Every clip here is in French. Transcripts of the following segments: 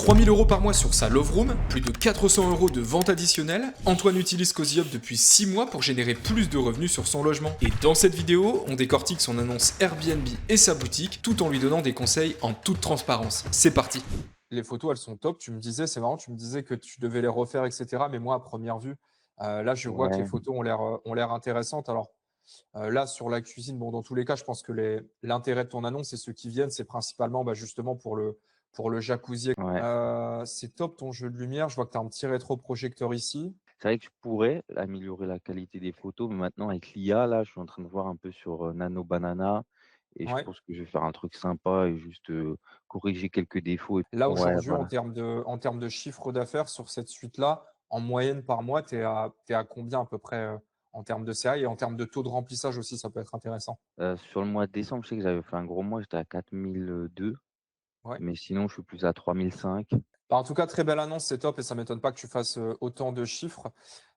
3000 € par mois sur sa Love Room, plus de 400 € de vente additionnelle, Antoine utilise CozyUp depuis 6 mois pour générer plus de revenus sur son logement. Et dans cette vidéo, on décortique son annonce Airbnb et sa boutique, tout en lui donnant des conseils en toute transparence. C'est parti. Les photos, elles sont top. Tu me disais, c'est marrant, tu me disais que tu devais les refaire, etc. Mais moi, à première vue, là, je vois que les Ouais, photos ont l'air intéressantes. Alors, là, sur la cuisine, bon, dans tous les cas, je pense que l'intérêt de ton annonce et ceux qui viennent, c'est principalement justement pour le jacuzzi. ouais. C'est top ton jeu de lumière. Je vois que tu as un petit rétroprojecteur ici. C'est vrai que je pourrais améliorer la qualité des photos, mais maintenant avec l'IA, là, je suis en train de voir un peu sur, Nano Banana et je Ouais. pense que je vais faire un truc sympa et juste, corriger quelques défauts et Là, ouais, aujourd'hui, voilà. en termes de chiffre d'affaires sur cette suite-là, en moyenne par mois, tu à combien à peu près en termes de CA et en termes de taux de remplissage aussi, ça peut être intéressant. Sur le mois de décembre, je sais que j'avais fait un gros mois, j'étais à 4002, Ouais. mais sinon je suis plus à 3005. Bah, en tout cas, très belle annonce, c'est top et ça m'étonne pas que tu fasses autant de chiffres.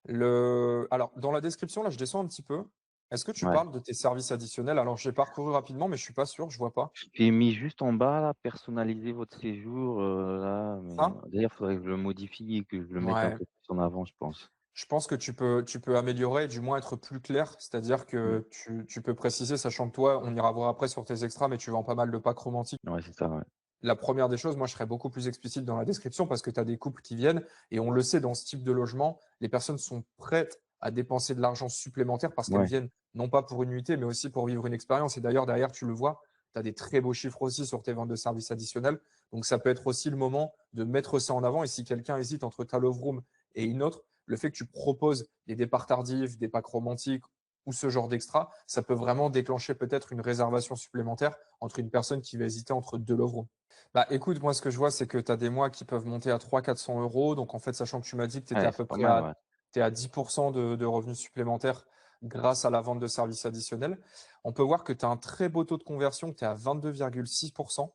Alors, dans la description, là, je descends un petit peu. Est-ce que tu Ouais. parles de tes services additionnels? Alors, j'ai parcouru rapidement, mais je suis pas sûr, je vois pas. Je t'ai mis juste en bas là, personnaliser votre séjour, là, mais Ça? d'ailleurs, il faudrait que je le modifie et que je le mette un Ouais. peu plus en avant, je pense. Je pense que tu peux améliorer, du moins être plus clair. C'est-à-dire Mmh. que tu peux préciser, sachant que toi, on ira voir après sur tes extras, mais tu vends pas mal de packs romantiques. Ouais, c'est ça, ouais. La première des choses, moi, je serais beaucoup plus explicite dans la description parce que tu as des couples qui viennent et on le sait, dans ce type de logement, les personnes sont prêtes à dépenser de l'argent supplémentaire parce qu'elles Ouais. viennent non pas pour une nuitée, mais aussi pour vivre une expérience. Et d'ailleurs, derrière, tu le vois, tu as des très beaux chiffres aussi sur tes ventes de services additionnels. Donc, ça peut être aussi le moment de mettre ça en avant. Et si quelqu'un hésite entre ta Love Room et une autre, le fait que tu proposes des départs tardifs, des packs romantiques ou ce genre d'extra, ça peut vraiment déclencher peut-être une réservation supplémentaire entre une personne qui va hésiter entre deux Love Rooms. Bah, écoute, moi, ce que je vois, c'est que tu as des mois qui peuvent monter à 300-400 €. Donc, en fait, sachant que tu m'as dit que tu étais Ouais, à peu c'est pas près mal, ouais. t'es à 10% de revenus supplémentaires grâce à la vente de services additionnels, on peut voir que tu as un très beau taux de conversion, que tu es à 22,6%.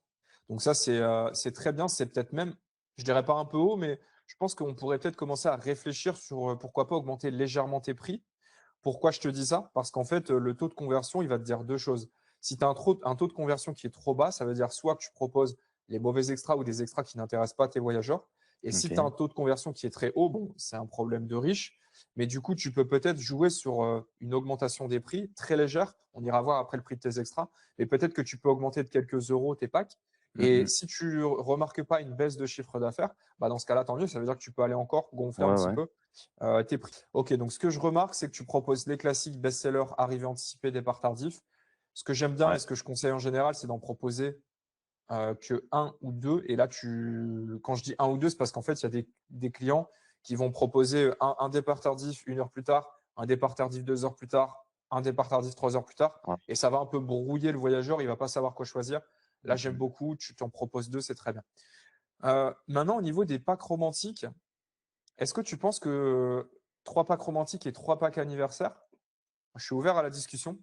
Donc, ça, c'est très bien. C'est peut-être même, je dirais pas un peu haut, mais je pense qu'on pourrait peut-être commencer à réfléchir sur pourquoi pas augmenter légèrement tes prix. Pourquoi je te dis ça? Parce qu'en fait, le taux de conversion, il va te dire 2 choses. Si tu as un taux de conversion qui est trop bas, ça veut dire soit que tu proposes les mauvais extras ou des extras qui n'intéressent pas tes voyageurs. Et si tu as OK. un taux de conversion qui est très haut, bon, c'est un problème de riche, mais du coup, tu peux peut-être jouer sur une augmentation des prix très légère. On ira voir après le prix de tes extras, mais peut-être que tu peux augmenter de quelques euros tes packs. Mmh Et mh. si tu remarques pas une baisse de chiffre d'affaires, bah dans ce cas-là, tant mieux. Ça veut dire que tu peux aller encore gonfler un Ouais, petit ouais. peu tes prix. Ok, donc ce que je remarque, c'est que tu proposes les classiques best-sellers, arrivées anticipées, départ tardif. Ce que j'aime bien et Ouais. ce que je conseille en général, c'est d'en proposer que un ou deux. Et là, quand je dis un ou deux, c'est parce qu'en fait, il y a des clients qui vont proposer un départ tardif 1 heure plus tard, un départ tardif 2 heures plus tard, un départ tardif 3 heures plus tard. Ouais. Et ça va un peu brouiller le voyageur, il va pas savoir quoi choisir. Là, Mmh j'aime mh. beaucoup, tu t'en proposes deux, c'est très bien. Maintenant, au niveau des packs romantiques, est-ce que tu penses que 3 packs romantiques et 3 packs anniversaires, je suis ouvert à la discussion,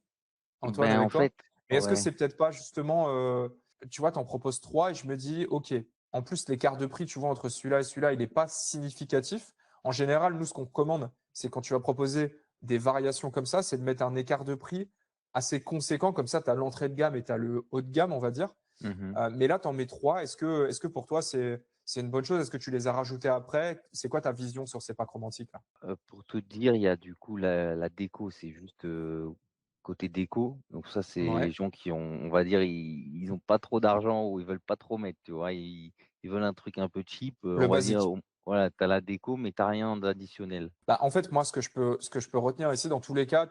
Antoine, Ben, avec en toi, fait mais est-ce que ouais. c'est peut-être pas justement, tu vois, tu en proposes 3 et je me dis: «OK, en plus l'écart de prix, tu vois, entre celui-là et celui-là, il est pas significatif». En général, nous, ce qu'on recommande, c'est quand tu vas proposer des variations comme ça, c'est de mettre un écart de prix assez conséquent, comme ça tu as l'entrée de gamme et tu as le haut de gamme, on va dire. Mmh mh. Mais là, tu en mets 3. Est-ce que pour toi, c'est une bonne chose? Est-ce que tu les as rajoutés après? C'est quoi ta vision sur ces packs romantiques là? Pour te dire, il y a du coup la déco, c'est juste, côté déco. Donc ça, c'est les Ouais. gens qui ont on va dire, ils ont pas trop d'argent ou ils veulent pas trop mettre, tu vois? Ils veulent un truc un peu cheap, Le on va dire, basique. voilà, tu as la déco, mais tu as rien d'additionnel. Bah, en fait, moi, ce que je peux retenir ici, dans tous les cas,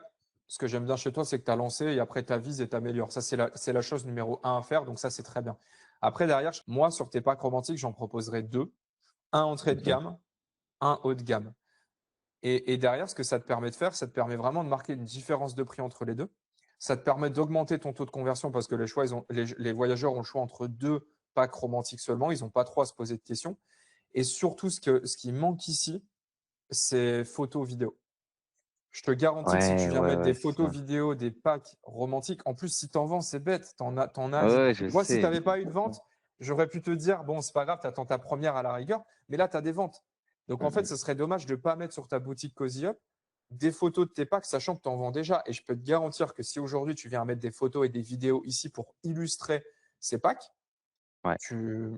ce que j'aime bien chez toi, c'est que tu as lancé et après tu avises et tu améliores. Ça, c'est la chose numéro un à faire. Donc, ça, c'est très bien. Après, derrière, moi, sur tes packs romantiques, j'en proposerai deux. Un entrée de OK. gamme, un haut de gamme. Et derrière, ce que ça te permet de faire, ça te permet vraiment de marquer une différence de prix entre les deux. Ça te permet d'augmenter ton taux de conversion parce que les voyageurs ont le choix entre deux packs romantiques seulement. Ils n'ont pas trop à se poser de questions. Et surtout, ce qui manque ici, c'est photos vidéo. Je te garantis que si tu Ouais, viens ouais, mettre des ouais, c'est photos ça. vidéo, des packs romantiques, en plus, si tu en vends, c'est bête, tu en as Ouais, 10. ouais, je Moi, si tu sais. avais pas eu de vente, j'aurais pu te dire: «Bon, c'est pas grave, tu attends ta première à la rigueur», mais là, tu as des ventes. Donc en Mmh fait, mh. ce serait dommage de ne pas mettre sur ta boutique CozyUp des photos de tes packs, sachant que tu en vends déjà. Et je peux te garantir que si aujourd'hui tu viens mettre des photos et des vidéos ici pour illustrer ces packs, Ouais.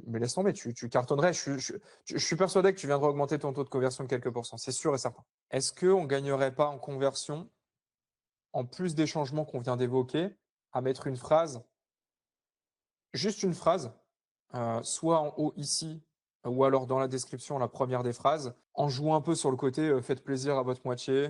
Mais laisse tomber, tu cartonnerais. Je suis persuadé que tu viendrais augmenter ton taux de conversion de quelques pourcents, c'est sûr et certain. Est-ce qu'on ne gagnerait pas en conversion, en plus des changements qu'on vient d'évoquer, à mettre une phrase, juste une phrase, soit en haut ici, ou alors dans la description, la première des phrases, en jouant un peu sur le côté faites plaisir à votre moitié,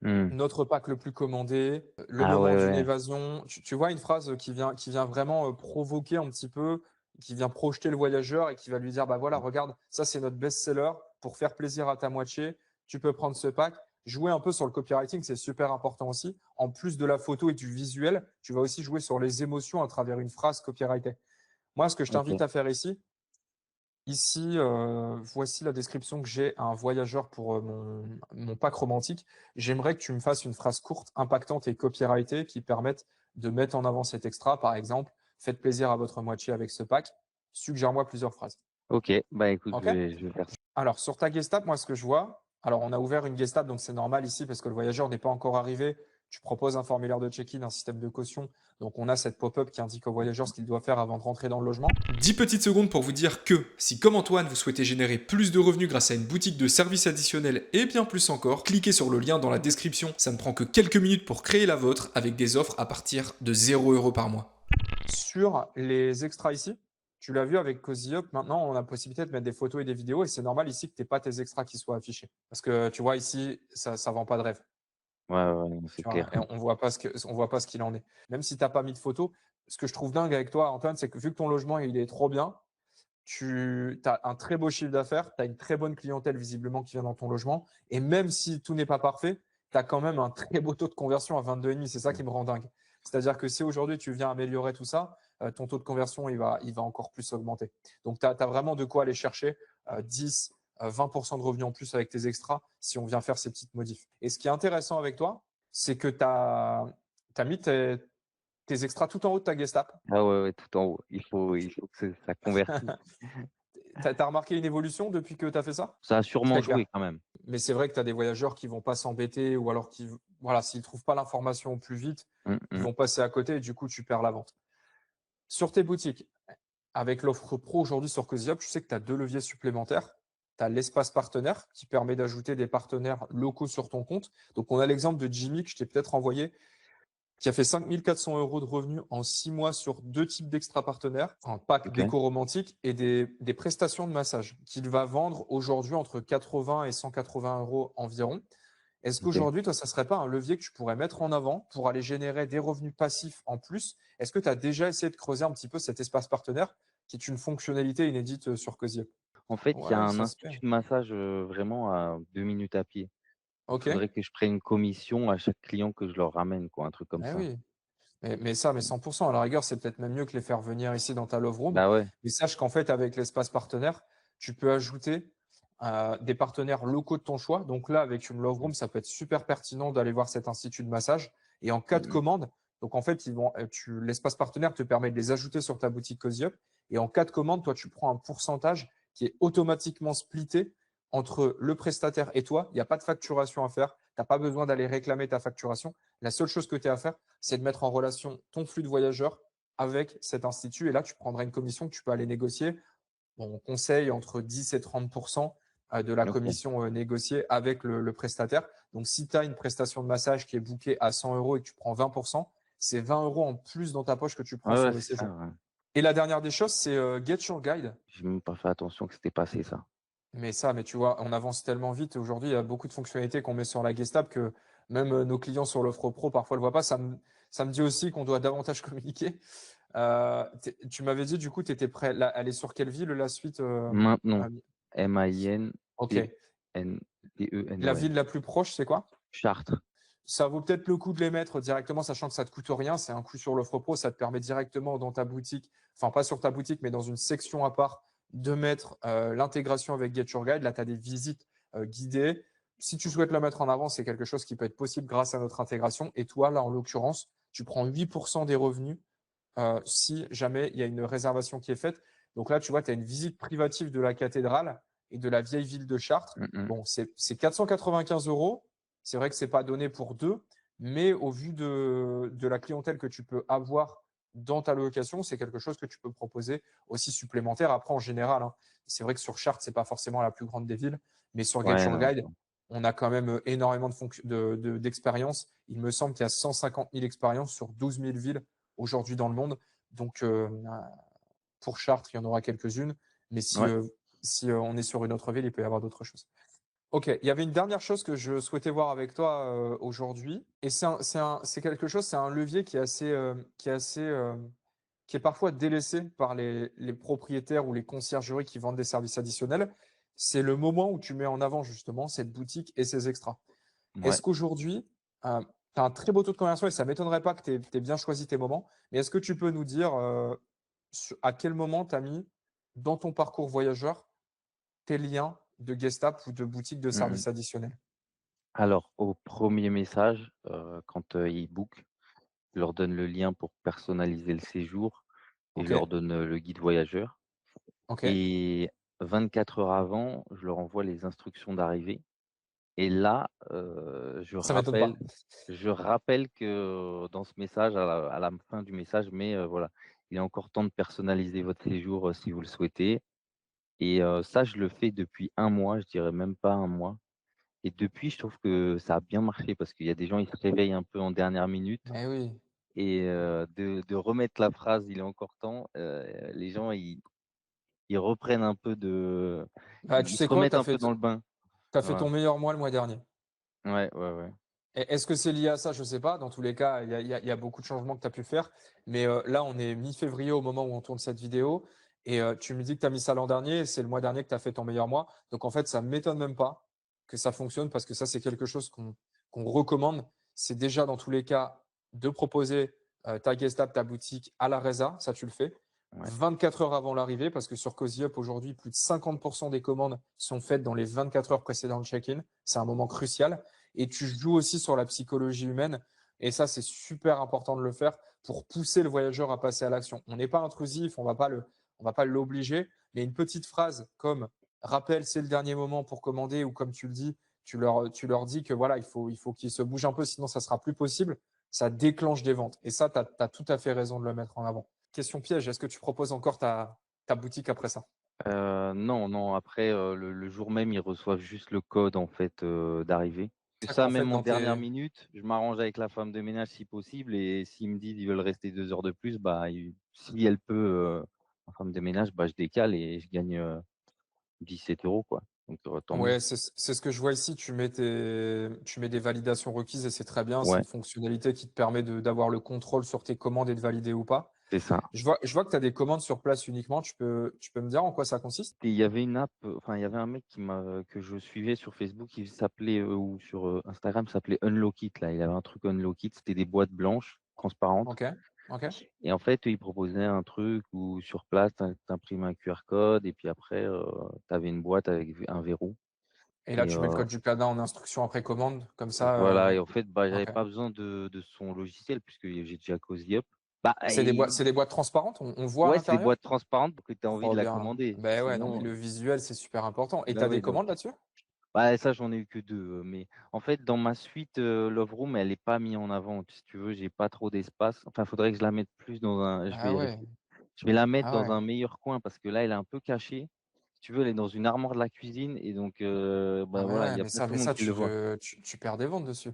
Mmh. notre pack le plus commandé, le Ah moment ouais, d'une ouais. évasion. Tu vois une phrase qui vient vraiment provoquer un petit peu, qui vient projeter le voyageur et qui va lui dire bah voilà, regarde, ça c'est notre best-seller pour faire plaisir à ta moitié. Tu peux prendre ce pack. Jouer un peu sur le copywriting, c'est super important aussi. En plus de la photo et du visuel, tu vas aussi jouer sur les émotions à travers une phrase copyrightée. Moi, ce que je t'invite OK. à faire ici, voici la description que j'ai à un voyageur pour, mon pack romantique. J'aimerais que tu me fasses une phrase courte, impactante et copyrightée qui permette de mettre en avant cet extra. Par exemple: «Faites plaisir à votre moitié avec ce pack. Suggère-moi plusieurs phrases». OK, bah, écoute, OK? je vais faire ça. Alors sur ta guest app, moi ce que je vois, alors on a ouvert une guest app, donc c'est normal ici parce que le voyageur n'est pas encore arrivé. Tu proposes un formulaire de check-in, un système de caution. Donc on a cette pop-up qui indique au voyageur ce qu'il doit faire avant de rentrer dans le logement. 10 petites secondes pour vous dire que si, comme Antoine, vous souhaitez générer plus de revenus grâce à une boutique de services additionnels et bien plus encore, cliquez sur le lien dans la description. Ça ne prend que quelques minutes pour créer la vôtre avec des offres à partir de 0 € par mois. Sur les extras ici, tu l'as vu avec Cozy Up, maintenant on a la possibilité de mettre des photos et des vidéos et c'est normal ici que tu aies pas tes extras qui soient affichés. Parce que tu vois ici, ça vend pas de rêve. Ouais, ouais, ouais, non, c'est Tu vois? clair. Et on voit pas ce qu'il en est. Même si tu as pas mis de photos, ce que je trouve dingue avec toi, Antoine, c'est que vu que ton logement il est trop bien, tu as un très beau chiffre d'affaires, tu as une très bonne clientèle visiblement qui vient dans ton logement et même si tout n'est pas parfait, tu as quand même un très beau taux de conversion à 22,5. C'est ça qui me rend dingue. C'est-à-dire que si aujourd'hui tu viens améliorer tout ça, ton taux de conversion il va encore plus augmenter. Donc tu as vraiment de quoi aller chercher 10, 20% de revenus en plus avec tes extras si on vient faire ces petites modifs. Et ce qui est intéressant avec toi, c'est que tu as mis tes extras tout en haut de ta guest app. Ah ouais, ouais, tout en haut. Il faut que ça convertisse. Tu as remarqué une évolution depuis que tu as fait ça? Ça a sûrement Très clair. joué quand même. Mais c'est vrai que tu as des voyageurs qui vont pas s'embêter ou alors qui voilà, s'ils trouvent pas l'information au plus vite, Mmh ils mh. vont passer à côté et du coup, tu perds la vente. Sur tes boutiques, avec l'offre pro aujourd'hui sur CozyUp, je sais que tu as 2 leviers supplémentaires. Tu as l'espace partenaire qui permet d'ajouter des partenaires locaux sur ton compte. Donc, on a l'exemple de Jimmy que je t'ai peut-être envoyé, qui a fait 5 400 € de revenus en 6 mois sur 2 types d'extra partenaires, un pack OK, déco romantique et des prestations de massage qu'il va vendre aujourd'hui entre 80 et 180 € environ. Est-ce OK. qu'aujourd'hui, toi, ça serait pas un levier que tu pourrais mettre en avant pour aller générer des revenus passifs en plus? Est-ce que tu as déjà essayé de creuser un petit peu cet espace partenaire qui est une fonctionnalité inédite sur Cozy? En fait, il y a Ouais, un ça se fait. institut de massage, vraiment à 2 minutes à pied. Il OK. faudrait que je prenne une commission à chaque client que je leur ramène quoi, un truc comme Eh ça. oui. Mais 100 à la rigueur, c'est peut-être même mieux que les faire venir ici dans ta love room. Bah ouais. Mais sache qu'en fait, avec l'espace partenaire, tu peux ajouter, des partenaires locaux de ton choix. Donc là, avec une love Mmh. room, ça peut être super pertinent d'aller voir cet institut de massage et en cas de Mmh mh. commande, donc en fait, l'espace partenaire te permet de les ajouter sur ta boutique Cozy Up et en cas de commande, toi, tu prends un pourcentage qui est automatiquement splitté entre le prestataire et toi. Il y a pas de facturation à faire. Tu as pas besoin d'aller réclamer ta facturation. La seule chose que tu as à faire, c'est de mettre en relation ton flux de voyageurs avec cet institut. Et là, tu prendras une commission que tu peux aller négocier. Bon, on conseille entre 10 et 30 de la OK. commission négociée avec le prestataire. Donc, si tu as une prestation de massage qui est bookée à 100 € et que tu prends 20%, c'est 20 € en plus dans ta poche que tu prends Ouais, sur ouais, le c'est ça, séjour. ouais. Et la dernière des choses, c'est Get Your Guide. J'ai même pas fait attention que c'était passé ça. Mais tu vois, on avance tellement vite. Aujourd'hui, il y a beaucoup de fonctionnalités qu'on met sur la guest app que même nos clients sur l'offre pro, parfois, ne le voient pas. Ça me dit aussi qu'on doit davantage communiquer. Tu m'avais dit, du coup, tu étais prêt. Là, elle est sur quelle ville, la suite Maintenon, Ami Ok. La Maintenon. ville la plus proche, c'est quoi? Chartres. Ça vaut peut-être le coup de les mettre directement, sachant que ça te coûte rien. C'est un coût sur l'offre pro. Ça te permet directement dans ta boutique, enfin, pas sur ta boutique, mais dans une section à part, de mettre l'intégration avec Get Your Guide. Là, tu as des visites guidées. Si tu souhaites la mettre en avant, c'est quelque chose qui peut être possible grâce à notre intégration. Et toi, là, en l'occurrence, tu prends 8% des revenus si jamais il y a une réservation qui est faite. Donc là, tu vois, tu as une visite privative de la cathédrale et de la vieille ville de Chartres. Mmh mh. Bon, c'est 495 euros. C'est vrai que ce n'est pas donné pour deux, mais au vu de la clientèle que tu peux avoir dans ta location, c'est quelque chose que tu peux proposer aussi supplémentaire. Après, en général, hein, c'est vrai que sur Chartres, c'est pas forcément la plus grande des villes, mais sur Get Ouais, Your non, Guide, on a quand même énormément d'expériences. Il me semble qu'il y a 150 000 expériences sur 12 000 villes aujourd'hui dans le monde. Donc, pour Chartres, il y en aura quelques-unes. Mais ouais. si on est sur une autre ville, il peut y avoir d'autres choses. Ok, il y avait une dernière chose que je souhaitais voir avec toi aujourd'hui, et c'est quelque chose, c'est un levier qui est parfois délaissé par les propriétaires ou les conciergeries qui vendent des services additionnels. C'est le moment où tu mets en avant justement cette boutique et ses extras. Ouais. Est-ce qu'aujourd'hui, tu as un très beau taux de conversion et ça ne m'étonnerait pas que tu aies bien choisi tes moments, mais est-ce que tu peux nous dire à quel moment tu as mis dans ton parcours voyageur tes liens de guest app ou de boutique de Mmh mh. services additionnels? Alors au premier message, quand, ils bookent, je leur donne le lien pour personnaliser le séjour et je Ok, leur donne, le guide voyageur ok, et 24 heures avant, je leur envoie les instructions d'arrivée et là, ça m'étonne pas. je rappelle que dans ce message, à la fin du message, mais voilà, il est encore temps de personnaliser votre séjour, si vous le souhaitez et ça, je le fais depuis un mois, je dirais même pas un mois. Et depuis, je trouve que ça a bien marché parce qu'il y a des gens, ils se réveillent un peu en dernière minute Mais oui. et de remettre la phrase: «Il est encore temps», les gens ils reprennent un peu de Bah, tu ils se sais quoi? remettent un peu dans le bain. Tu fait Voilà. ton meilleur mois le mois dernier. Ouais, ouais, ouais. Est-ce que c'est lié à ça? Je ne sais pas. Dans tous les cas, il y a beaucoup de changements que tu as pu faire. Mais là, on est mi-février au moment où on tourne cette vidéo. Et tu me dis que tu as mis ça l'an dernier. Et c'est le mois dernier que tu as fait ton meilleur mois. Donc, en fait, ça ne m'étonne même pas que ça fonctionne parce que ça, c'est quelque chose qu'on recommande. C'est déjà, dans tous les cas, de proposer ta guest app, ta boutique à la Reza. Ça, tu le fais. Ouais, 24 heures avant l'arrivée, parce que sur Cozy Up, aujourd'hui, plus de 50% des commandes sont faites dans les 24 heures précédant le check-in. C'est un moment crucial. Et tu joues aussi sur la psychologie humaine. Et ça, c'est super important de le faire pour pousser le voyageur à passer à l'action. On n'est pas intrusif, on va pas l'obliger, mais une petite phrase comme rappel, c'est le dernier moment pour commander, ou comme tu le dis, tu leur dis que voilà, il faut qu'ils se bougent un peu, sinon ça sera plus possible. Ça déclenche des ventes. Et ça, tu as tout à fait raison de le mettre en avant. Question piège, est-ce que tu proposes encore ta boutique après ça? non, non, après, le jour même, ils reçoivent juste le code, en fait, d'arrivée. Et C'est ça, qu'en fait, même en dans dernière tes, minute, je m'arrange avec la femme de ménage si possible et s'ils me disent: «Ils veulent rester 2 heures de plus», bah, si elle peut, ma femme de ménage, bah, je décale et je gagne, 17 € quoi, donc tant mieux. Ouais, c'est ce que je vois ici. Tu mets des validations requises et c'est très bien. C'est Ouais, une fonctionnalité qui te permet d'avoir le contrôle sur tes commandes et de valider ou pas. c'est ça. Je vois que tu as des commandes sur place uniquement. Tu peux me dire en quoi ça consiste? Et il y avait une app, enfin, il y avait un mec que je suivais sur Facebook, il s'appelait, ou sur, Instagram, il s'appelait Unlockit là. Il avait un truc Unlockit, c'était des boîtes blanches, transparentes Ok, ok. et en fait, il proposait un truc où sur place, tu imprimais un QR code et puis après, tu avais une boîte avec un verrou Et là, et tu mets le code du cadenas en instruction après commande, comme ça. voilà et en fait, bah, j'avais Ok. pas besoin de son logiciel puisque j'ai déjà Cozy Up. Bah C'est des boîtes transparentes. On voit à ouais, c'est des l'intérieur? boîtes transparentes pour que tu aies envie Trop de la bien. commander. Ben ouais, non, mais Sinon le visuel, c'est super important. Et tu bah, as des ouais, donc commandes là-dessus? bah, ça, j'en ai eu que 2. Mais en fait, dans ma suite, Love elle est pas mis en avant. Si tu veux, j'ai pas trop d'espace. Enfin, faudrait que je la mette plus dans un Ah ouais, je vais la mettre ah dans ouais. un meilleur coin parce que là, elle est un peu cachée. Si tu veux, elle est dans une armoire de la cuisine et donc Ah bah, mais voilà, il ouais, y a mais pas ça, tout le mais monde ça qui le voit. tu perds des ventes dessus.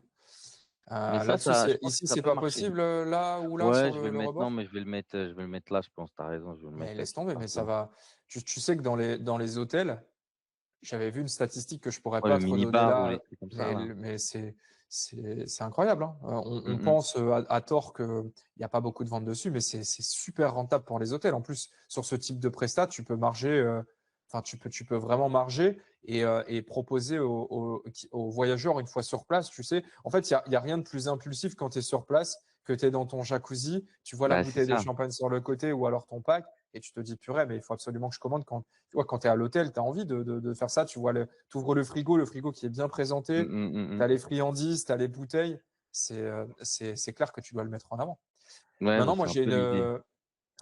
Mais Là-dessus, je pense que ici, ça c'est peut pas marcher. possible, là ou là Ouais, sur je vais le le mettre non, rebord? mais je vais le mettre là, je pense. Tu as raison, je vais le Mais mettre, laisse tomber, quelque part mais ça là. va. Tu sais que dans les hôtels, j'avais vu une statistique que je pourrais Ouais, pas le te redonner minibar ou les là, trucs comme ça, mais, là. mais c'est incroyable, hein. On Mmh mh. pense à tort qu'il n'y a pas beaucoup de ventes dessus, mais c'est super rentable pour les hôtels. En plus, sur ce type de prestat, tu peux marger, enfin, tu peux vraiment marger et proposer aux voyageurs une fois sur place. Tu sais, en fait, il y a rien de plus impulsif quand tu es sur place, que tu es dans ton jacuzzi, tu vois la Bah, c'est bouteille de ça. champagne sur le côté ou alors ton pack, et tu te dis, purée, mais il faut absolument que je commande. Tu vois, quand tu es à l'hôtel, tu as envie de faire ça. Tu vois, tu ouvres le frigo qui est bien Mmh présenté, mh, mmh tu as mh. les friandises, tu as les bouteilles. C'est clair que tu dois le mettre en avant. Ouais, bah, Maintenant, moi, c'est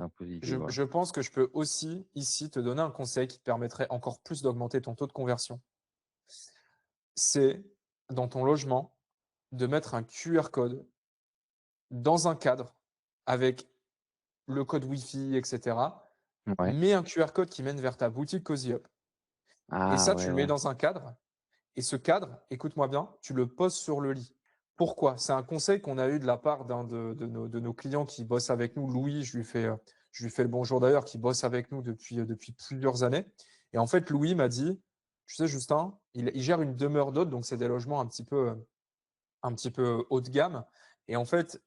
un peu l'idée, voilà. je pense que je peux aussi ici te donner un conseil qui te permettrait encore plus d'augmenter ton taux de conversion. C'est dans ton logement de mettre un QR code dans un cadre avec le code Wi-Fi, etc. Ouais. Mets un QR code qui mène vers ta boutique Cozy Up. Et Ah ça, tu ouais, le mets ouais. dans un cadre. Et ce cadre, écoute-moi bien, tu le poses sur le lit. Pourquoi? C'est un conseil qu'on a eu de la part d'un de nos clients qui bosse avec nous, Louis, je lui fais le bonjour d'ailleurs, qui bosse avec nous depuis plusieurs années. Et en fait, Louis m'a dit, tu sais, Justin, il gère une demeure d'hôte, donc c'est des logements un petit peu haut de gamme. Et en fait,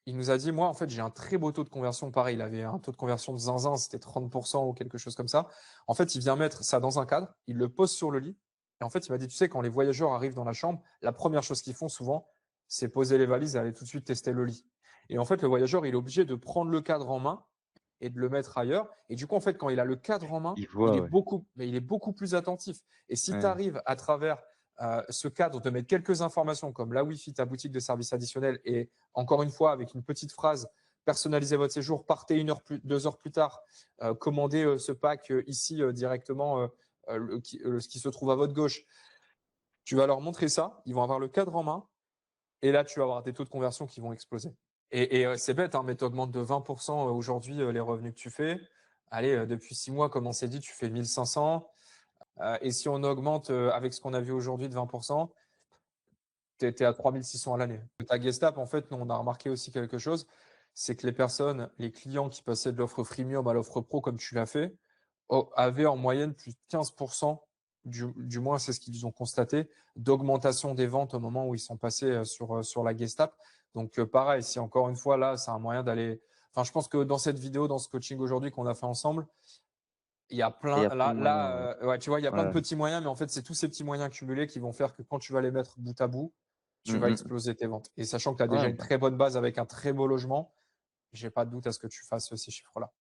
il nous a dit, moi, en fait, j'ai un très beau taux de conversion. Pareil, il avait un taux de conversion de zinzin, c'était 30% ou quelque chose comme ça. En fait, il vient mettre ça dans un cadre, il le pose sur le lit. Et en fait, il m'a dit, tu sais, quand les voyageurs arrivent dans la chambre, la première chose qu'ils font souvent, c'est poser les valises et aller tout de suite tester le lit. Et en fait, le voyageur, il est obligé de prendre le cadre en main et de le mettre ailleurs. Et du coup, en fait, quand il a le cadre en main, Il voit, ouais. mais il est beaucoup plus attentif. Et si tu Ouais. arrives à travers ce cadre de mettre quelques informations comme la Wi-Fi, ta boutique de services additionnels et encore une fois avec une petite phrase, personnalisez votre séjour, partez 2 heures plus tard, commandez ce pack ici directement, ce qui se trouve à votre gauche. Tu vas leur montrer ça, ils vont avoir le cadre en main et là tu vas avoir des taux de conversion qui vont exploser. Et c'est bête, hein, mais tu augmentes de 20% aujourd'hui les revenus que tu fais. Allez, depuis 6 mois, comme on s'est dit, tu fais 1500. Et si on augmente avec ce qu'on a vu aujourd'hui de 20%, tu es à 3600 à l'année. Ta Gestapo, en fait, nous, on a remarqué aussi quelque chose, c'est que les clients qui passaient de l'offre freemium à l'offre pro, comme tu l'as fait, avaient en moyenne plus de 15%, du moins c'est ce qu'ils ont constaté, d'augmentation des ventes au moment où ils sont passés sur la Gestapo. Donc pareil, si encore une fois, là, c'est un moyen d'aller… Enfin, je pense que dans cette vidéo, dans ce coaching aujourd'hui qu'on a fait ensemble, il y a Il y plein, a plein de moyens, ouais. ouais, tu vois, il y a plein de Ouais. petits moyens, mais en fait, c'est tous ces petits moyens cumulés qui vont faire que quand tu vas les mettre bout à bout, tu vas Mmh. exploser tes ventes. Et sachant que tu as déjà Ouais, une bah très bonne base avec un très beau logement, j'ai pas de doute à ce que tu fasses ces chiffres-là.